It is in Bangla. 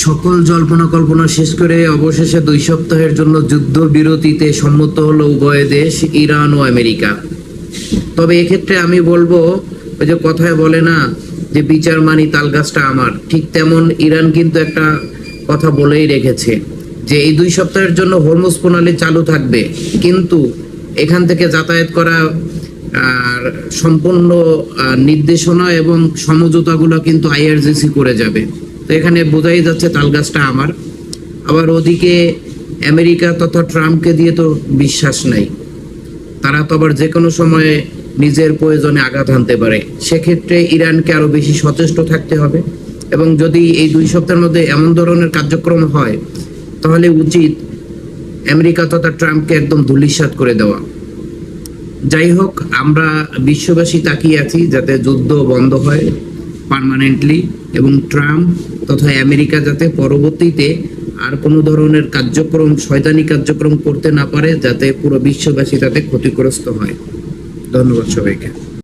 সকল জল্পনা কল্পনা শেষ করে অবশেষে 2 সপ্তাহের জন্য যুদ্ধবিরতিতে সম্মত হলো উভয় দেশ, ইরান ও আমেরিকা। তবে এক্ষেত্রে আমি বলবো, ওই যে কথায় বলে না যে বিচার মানি তাল গাছটা আমার, ঠিক তেমন ইরান কিন্তু একটা কথা বলেই রেখেছে যে এই 2 সপ্তাহের জন্য হরমুজ প্রণালী চালু থাকবে, কিন্তু এখান থেকে যাতায়াত করা আর সম্পূর্ণ নির্দেশনা এবং সমঝোতাগুলো কিন্তু আইআরজিসি করে যাবে। তো এখানে বোঝাই যাচ্ছে তাল গাছটা আমার। আবার ওদিকে আমেরিকা তথা ট্রাম্পকে দিয়ে তো বিশ্বাস নাই, তারা তো আবার যে কোনো সময়ে নিজের প্রয়োজনে আঘাত হানতে পারে। সেক্ষেত্রে ইরানকে আরো বেশি সচেষ্ট থাকতে হবে, এবং যদি এই 2 সপ্তাহের মধ্যে এমন ধরনের কার্যক্রম হয় তাহলে উচিত আমেরিকা তথা ট্রাম্পকে একদম ধূলিসাৎ করে দেওয়া। যাই হোক, আমরা বিশ্ববাসী তাকিয়ে আছি যাতে যুদ্ধ বন্ধ হয় পার্মানেন্টলি, এবং ট্রাম্প তথা আমেরিকা যাতে পরবর্তীতে আর কোনো ধরনের কার্যক্রম, শয়তানি কার্যক্রম করতে না পারে, যাতে পুরো বিশ্ববাসী তাতে ক্ষতিগ্রস্ত হয়। ধন্যবাদ সবাইকে।